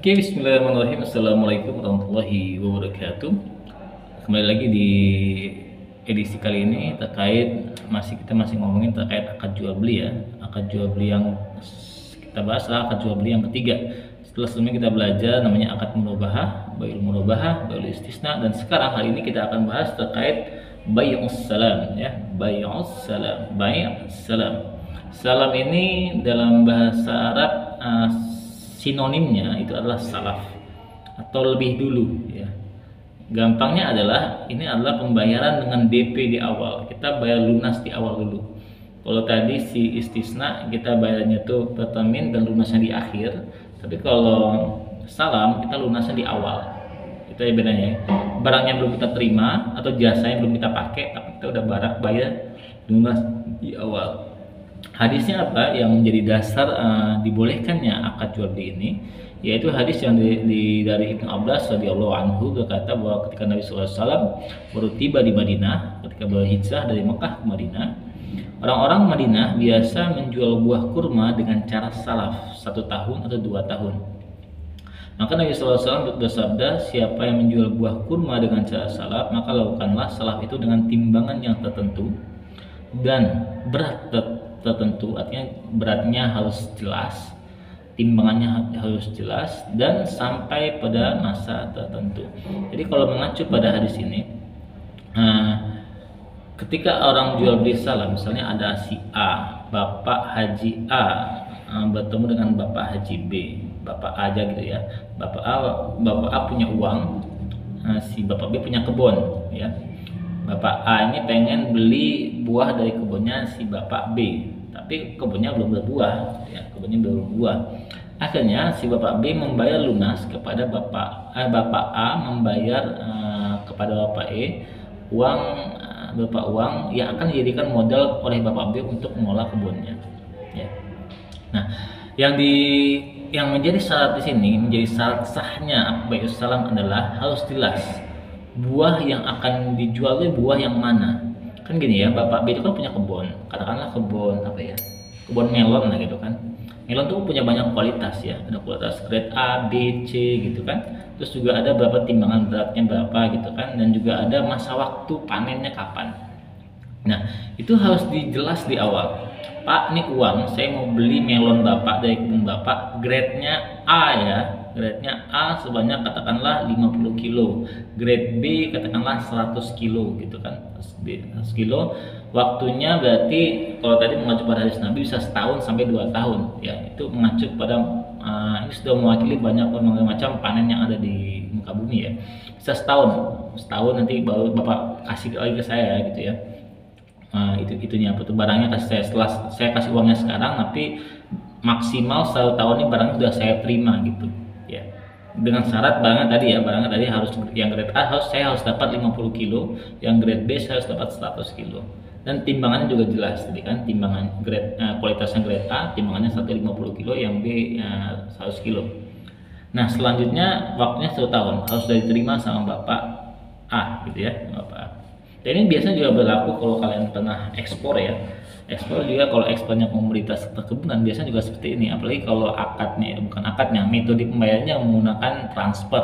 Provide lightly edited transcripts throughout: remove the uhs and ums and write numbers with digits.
Oke, bismillahirrahmanirrahim. Assalamualaikum warahmatullahi wabarakatuh. Kembali lagi di edisi kali ini kita masih ngomongin terkait akad jual beli ya. Akad jual beli yang kita bahas adalah akad jual beli yang ketiga. Setelah sebelumnya kita belajar namanya akad murabahah, bai'ul istisna, dan sekarang hari ini kita akan bahas terkait bai'us salam ya. Bai'us salam, bai'us salam. Salam ini dalam bahasa Arab sinonimnya itu adalah salaf atau lebih dulu ya. Gampangnya adalah ini adalah pembayaran dengan DP di awal. Kita bayar lunas di awal dulu. Kalau tadi si istisna kita bayarnya tuh pertamin dan lunasnya di akhir. Tapi kalau salam kita lunasnya di awal. Itu ya bedanya. Barangnya belum kita terima atau jasanya belum kita pakai, tapi kita udah bayar lunas di awal. Hadisnya apa yang menjadi dasar dibolehkannya akad jual beli ini, yaitu hadis yang dari Ibnu Abbas radhiyallahu anhu berkata bahwa ketika Nabi SAW baru tiba di Madinah, ketika berhijrah dari Mekah ke Madinah, orang-orang Madinah biasa menjual buah kurma dengan cara salaf 1 tahun atau 2 tahun. Maka Nabi SAW bersabda, siapa yang menjual buah kurma dengan cara salaf, maka lakukanlah salaf itu dengan timbangan yang tertentu dan berat tertentu, artinya beratnya harus jelas, timbangannya harus jelas, dan sampai pada masa tertentu. Jadi kalau mengacu pada hadis ini, ketika orang jual beli salam, misalnya ada si A, Bapak Haji A bertemu dengan Bapak Haji B, Bapak A aja gitu ya. Bapak A punya uang, si Bapak B punya kebun ya. Bapak A ini pengen beli buah dari kebunnya si Bapak B, tapi kebunnya belum berbuah ya, kebunnya belum berbuah. Akhirnya si Bapak B membayar lunas kepada Bapak A membayar kepada Bapak E uang berupa uang yang akan dijadikan modal oleh Bapak B untuk mengolah kebunnya ya. Nah, yang menjadi syarat di sini, menjadi syarat sahnya bai'us salam adalah harus jelas buah yang akan dijual itu buah yang mana. Kan gini ya, Bapak B itu kan punya kebun, katakanlah kebun apa ya, kebun melon lah gitu kan. Melon tuh punya banyak kualitas ya, ada kualitas grade A, B, C gitu kan. Terus juga ada berapa timbangan beratnya berapa gitu kan, dan juga ada masa waktu panennya kapan. Nah, itu harus dijelas di awal. Pak, ini uang, saya mau beli melon Bapak dari kebun Bapak, grade-nya A ya. Grade-nya A sebanyak katakanlah 50 kilo, grade B katakanlah 100 kilo gitu kan, 100 kilo. Waktunya berarti kalau tadi mengacu pada hadis Nabi bisa setahun sampai 2 tahun ya. Itu mengacu pada ini sudah mewakili banyak macam panen yang ada di muka bumi ya. Bisa setahun nanti baru Bapak kasih lagi ke saya gitu ya. Itunya apa tuh barangnya kasih saya, setelah saya kasih uangnya sekarang, tapi maksimal 1 tahun ini barangnya sudah saya terima gitu ya, dengan syarat barangnya tadi harus yang grade A saya harus dapat 50 kilo, yang grade B saya harus dapat 100 kilo, dan timbangannya juga jelas tadi kan, timbangan grade kualitasnya grade A timbangannya 150 kilo, yang B 100 kilo. Nah, selanjutnya waktunya 1 tahun harus sudah diterima sama Bapak A gitu ya, Bapak A. Dan ini biasanya juga berlaku kalau kalian pernah ekspor ya. Ekspor juga, kalau ekspornya komoditas perkebunan biasanya juga seperti ini. Apalagi kalau metode pembayarannya menggunakan transfer.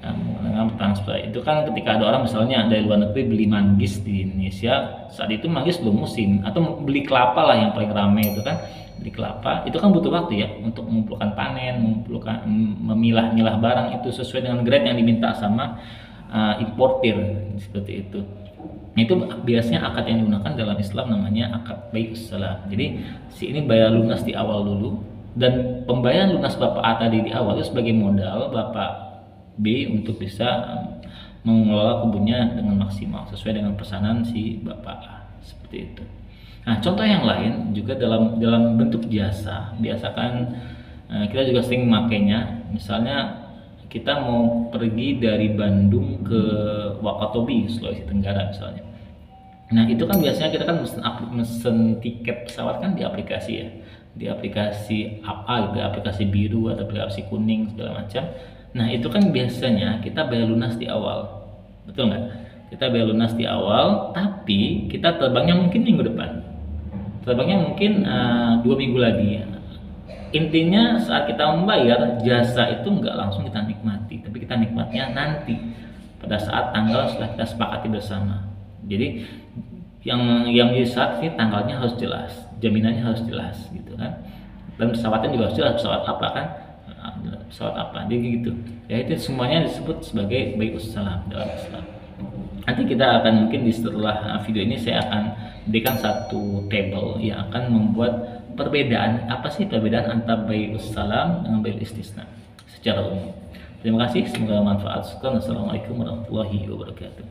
Nah, menggunakan transfer itu kan ketika ada orang misalnya dari luar negeri beli manggis di Indonesia, saat itu manggis belum musim, atau beli kelapa lah yang paling ramai itu kan, beli kelapa itu kan butuh waktu ya untuk mengumpulkan panen, memilah-milah barang itu sesuai dengan grade yang diminta sama importir seperti itu. Itu biasanya akad yang digunakan dalam Islam namanya akad bai'us salam. Jadi si ini bayar lunas di awal dulu, dan pembayaran lunas Bapak A tadi di awal itu sebagai modal Bapak B untuk bisa mengelola kebunnya dengan maksimal sesuai dengan pesanan si Bapak A, seperti itu. Nah, contoh yang lain juga dalam bentuk jasa, biasakan kita juga sering memakainya. Misalnya kita mau pergi dari Bandung ke Wakatobi, Sulawesi Tenggara misalnya. Nah, itu kan biasanya kita kan mesen tiket pesawat kan di aplikasi ya, di aplikasi apa gitu, aplikasi biru atau aplikasi kuning segala macam. Nah, itu kan biasanya kita bayar lunas di awal, betul nggak? Kita bayar lunas di awal, tapi kita terbangnya mungkin minggu depan, terbangnya mungkin 2 minggu lagi ya. intinya saat kita membayar jasa itu nggak langsung kita nikmati, tapi kita nikmatnya nanti pada saat tanggal setelah kita sepakati bersama. Jadi yang di saat ini tanggalnya harus jelas, jaminannya harus jelas gitu kan, dan pesawatnya juga harus jelas, pesawat apa kan, pesawat apa, jadi gitu ya. Itu semuanya disebut sebagai bai'us salam dalam Islam. Nanti kita akan mungkin di setelah video ini saya akan berikan satu table yang akan membuat perbedaan, apa sih perbedaan antara bai'us salam dengan bai'ul istisna secara umum. Terima kasih, semoga manfaat. Assalamualaikum warahmatullahi wabarakatuh.